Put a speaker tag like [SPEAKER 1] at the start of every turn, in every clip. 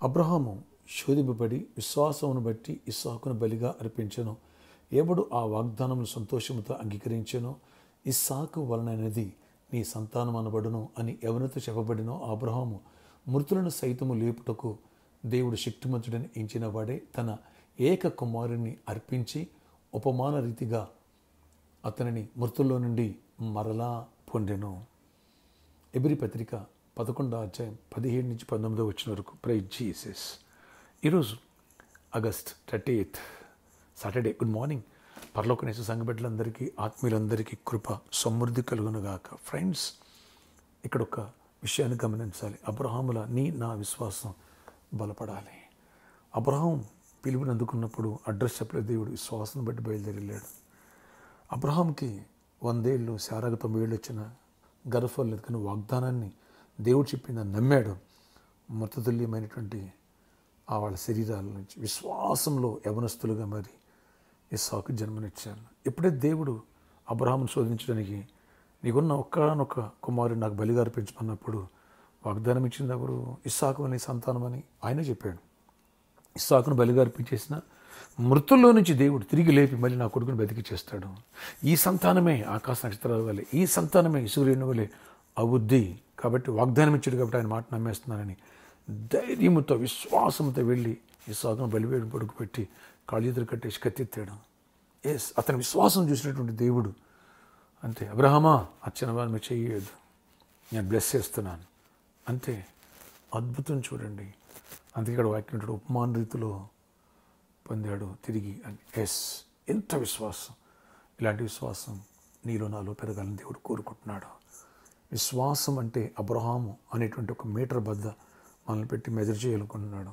[SPEAKER 1] అబ్రహాము శోధింపబడి విశ్వాసమును బట్టి ఇస్సాకును బలిగా అర్పించెను. ఎవడు ఆ వాగ్దానమును సంతోషముతో అంగీకరించెనో ఇస్సాకు వలనైనది నీ సంతానం అనబడును అని ఎవరితో చెప్పబడినో అబ్రహాము మృతులను సైతము లేపుటకు దేవుడు శక్తిమంతుడని ఎంచిన వాడే తన ఏక కుమారుని అర్పించి ఉపమాన రీతిగా అతనిని మృతుల్లో నుండి మరలా పొందెను. ఎబ్రీ పత్రిక 11వ అధ్యాయం 17 నుంచి 19 వచ్చిన వరకు. Praise Jesus. ఈరోజు ఆగస్ట్ 30 సాటర్డే. Good morning. పరలోకనేసు సంఘ బిడ్డలందరికీ, ఆత్మీయులందరికీ కృప సమృద్ధి కలుగునుగాక. ఫ్రెండ్స్, ఇక్కడ ఒక విషయాన్ని గమనించాలి. అబ్రహాముల నా విశ్వాసం బలపడాలి. అబ్రహాం పిలుపుని అందుకున్నప్పుడు అడ్రస్ చెప్పలే. దేవుడు విశ్వాసం బట్టి బయలుదేరి వెళ్ళాడు. అబ్రహాంకి 100 ఏళ్ళు, శారాకు 90 ఏళ్ళు వచ్చిన గర్భఫలం లేదు, కానీ వాగ్దానాన్ని దేవుడు చెప్పిందని నమ్మాడు. మృతతుల్యమైనటువంటి వాళ్ళ శరీరాల నుంచి విశ్వాసంలో యవనస్తులుగా మరి ఇస్సాకు జన్మనిచ్చాను. ఎప్పుడైతే దేవుడు అబ్రహామును శోధించడానికి నీకున్న ఒక్కనొక్క కుమారుడు నాకు బలిగా అర్పించమన్నప్పుడు వాగ్దానం ఇచ్చింది ఎవరు? ఇస్సాకు అనే సంతానం అని ఆయన చెప్పాడు. ఇస్సాకును బలిగా అర్పించేసిన మృతుల్లో నుంచి దేవుడు తిరిగి లేపి మళ్ళీ నా కొడుకుని బతికి చేస్తాడు. ఈ సంతానమే ఆకాశ నక్షత్రాల వలె, ఈ సంతానమే సూర్యుని వలె అవుద్ది. కాబట్టి వాగ్దానం ఇచ్చాడు కాబట్టి ఆయన మాట నమ్మేస్తున్నానని ధైర్యంతో విశ్వాసంతో వెళ్ళి ఇస్సాకును బలివేడు పొడుగు పెట్టి కాళ్ళెదురు కట్టేసి కత్తెత్తాడు. అతని విశ్వాసం చూసినటువంటి దేవుడు అంతే, అబ్రహామా అచ్చనవారు మీరు చెయ్యదు, నేను బ్లెస్ చేస్తున్నాను అంతే. అద్భుతం చూడండి. అందుకే ఇక్కడ వాక్యం ఉపమాన రీతిలో పొందాడు తిరిగి అని. ఎంత విశ్వాసం! ఇలాంటి విశ్వాసం నీలో నాలో పెరగాలని దేవుడు కోరుకుంటున్నాడు. విశ్వాసం అంటే అబ్రహాము అనేటువంటి ఒక మీటర్ బద్ద మనల్ని పెట్టి మెజర్ చేయాలనుకుంటున్నాడు.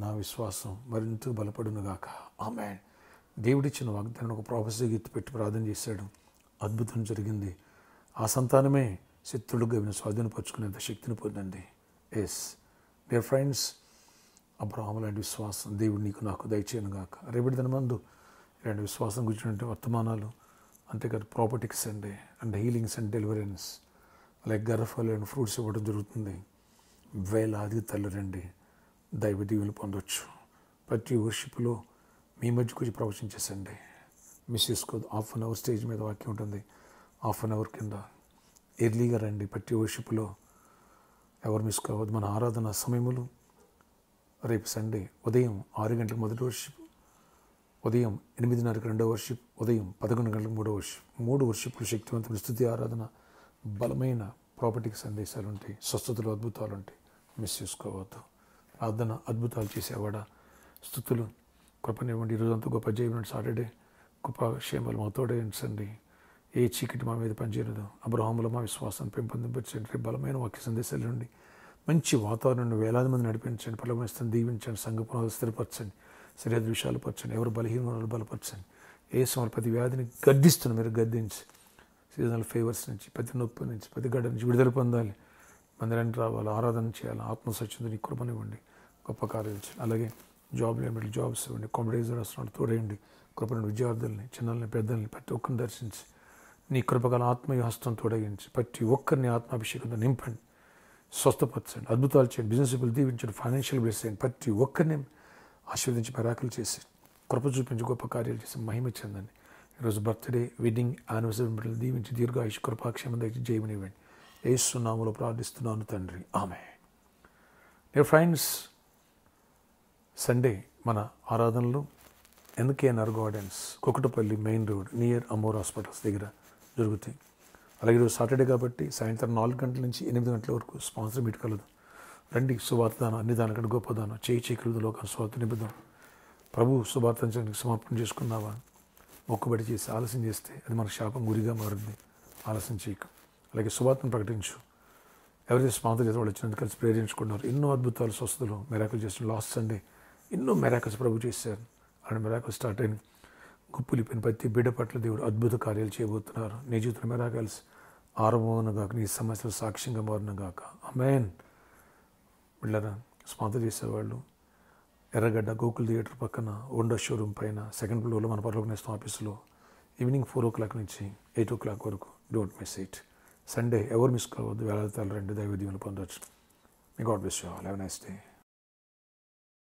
[SPEAKER 1] నా విశ్వాసం మరింత బలపడునుగాక. ఆమేన్. దేవుడిచ్చిన వాగ్దానం ఒక ప్రాఫెసీ గీత పెట్టి ప్రార్థన చేశాడు. అద్భుతం జరిగింది. ఆ సంతానమే శత్రులుగా స్వాధీనపరుచుకునేంత శక్తిని పొందండి. డియర్ ఫ్రెండ్స్, అబ్రహాము లాంటి విశ్వాసం దేవుడు నీకు నాకు దయచేయనుగాక. రేపటి దినమందు ఇలాంటి విశ్వాసం గురించినటువంటి వర్తమానాలు, అంతేకాదు properties and healings and deliverance, అలాగే గర్భఫలాన్ని ఫ్రూట్స్ ఇవ్వడం జరుగుతుంది. వేలాది తల్లురండి దైవ దీవెనలు పొందొచ్చు. ప్రతి వర్షిప్లో మీ మధ్యకు వచ్చి ప్రవచించేసండి. మిస్ చేసుకోదు. 1/2 అవర్ స్టేజ్ మీద వాక్యం ఉంటుంది. 1/2 అవర్ కింద ఎర్లీగా రండి. ప్రతి వర్షిప్లో ఎవరు మిస్ కావద్దు. మన ఆరాధన సమయములు రేపు సండే ఉదయం 6 గంటలకు మొదటి వర్షిప్, ఉదయం 8:30కి రెండో వర్షిప్, ఉదయం 11 గంటలకు మూడో వర్షిప్. 3 వర్షిప్లు శక్తివంతమైన స్తుతి ఆరాధన, బలమైన ప్రాపర్టీకి సందేశాలు ఉంటాయి, స్వస్థతలు అద్భుతాలు ఉంటాయి. మిస్ చేసుకోవద్దు. ప్రార్థన అద్భుతాలు చేసేవాడా, స్తుతులు కృపనివ్వండి. ఈరోజంతా గొప్ప జయమండి. సాటర్డే గొప్ప క్షేమాలు మా తోడే ఉంచండి. ఏ చీకటి మా మీద పనిచేయదు. అబ్రహాములో మా విశ్వాసాన్ని పెంపొందించండి. రేపు బలమైన వాక్య సందేశాలు నుండి మంచి వాతావరణం వేలాది మంది నడిపించండి. ఫలమిస్తాను దీవించండి. సంఘ పునాదులు స్థిరపరచండి. సరిహద్దు విషయాలు పరచండి. ఎవరు బలహీన బలపరచండి. ఏ సమయంలో ప్రతి వ్యాధిని గద్దిస్తున్న మీరు గద్దించి సీజనల్ ఫేవర్స్ నుంచి, ప్రతి నొప్పి నుంచి, ప్రతి గడ్డ నుంచి విడుదల పొందాలి. మందిరానికి రావాలి, ఆరాధన చేయాలి. ఆత్మస్వచ్ఛత నీ కృపనివ్వండి. గొప్ప కార్యాలు చేయండి. అలాగే జాబ్లు ఏమిటి జాబ్స్ ఇవ్వండి. కాంపిటేటివ్ వస్తున్నాడు తోడేయండి. కృపను విద్యార్థుల్ని, చిన్నల్ని, పెద్దల్ని ప్రతి ఒక్కరిని దర్శించి నీ కృపగల ఆత్మీయ హస్తం తోడగించి ప్రతి ఒక్కరిని ఆత్మాభిషేకంతో నింపండి. స్వస్థపరచండి. అద్భుతాలు చేయండి. బిజినెస్ పీపుల్ దీవించండి. ఫైనాన్షియల్ బ్లెస్ చేయండి. ప్రతి ఒక్కరిని ఆశీర్వదించి మెరాకులు చేసి కృప చూపించి గొప్ప కార్యాలు చేసి మహిమ చెందండి. ఈరోజు బర్త్డే, వెడ్డింగ్, యానివర్సరీ బిడ్డలు దీవించి దీర్ఘాయుష్ కృపాక్షేమం దయచి జయమనివ్వండి. యేసు నామములో ప్రార్థిస్తున్నాను తండ్రి. ఆమేన్. డియర్ ఫ్రెండ్స్, సండే మన ఆరాధనలు NKNR gardens, Kukatpally main road near Amor hospitals దగ్గర జరుగుతాయి. అలాగే ఈరోజు సాటర్డే కాబట్టి సాయంత్రం 4 గంటల నుంచి 8 గంటల వరకు స్పాన్సర్ మీట్ కలదు. రండి. సువార్త దానం, అన్ని దానికంటే గొప్ప దానం. చేయి కలుదు లోకాన్ని స్వార్థ నిబద్ధం. ప్రభు శుభార్తించడానికి సమర్పణ చేసుకున్నావా? మొక్కుబడి చేసి ఆలస్యం చేస్తే అది మన శాపం గురిగా మారుంది. ఆలస్యం చేయక అలాగే శుభార్తను ప్రకటించు. ఎవరైతే స్పాన్సర్ చేసి వాళ్ళు వచ్చినందుకు కలిసి ప్రేరించుకున్నారు. ఎన్నో అద్భుతాలు, స్వస్థతలు, మెరాకులు చేస్తున్నారు. లాస్ట్ సండే ఎన్నో మెరాకల్స్ ప్రభు చేశారు. అలాంటి మెరాకల్స్ స్టార్ట్ అయిన గుప్పులిపోయిన ప్రతి బిడ్డ పట్ల దేవుడు అద్భుత కార్యాలు చేయబోతున్నారు. నీ జీవితంలో మెరాకల్స్ ఆరంభమునగాక, నీ సమస్యలు సాక్ష్యంగా మారునగాక. ఆమేన్. బిడ్డలారా, స్పాన్సర్ చేసేవాళ్ళు ఎర్రగడ్డ గోకుల్ థియేటర్ పక్కన హోండా షోరూమ్ పైన 2nd ఫ్లోర్లో మన పరలోకనేస్తం ఆఫీసులో ఈవినింగ్ 4 o'clock నుంచి 8 o'clock వరకు. Don't miss it. సండే ఎవరు మిస్ కావద్దు. వేలాది రండి. దైవ దీవెనలు పొందవచ్చు. మీ God bless you all. Have a nice day.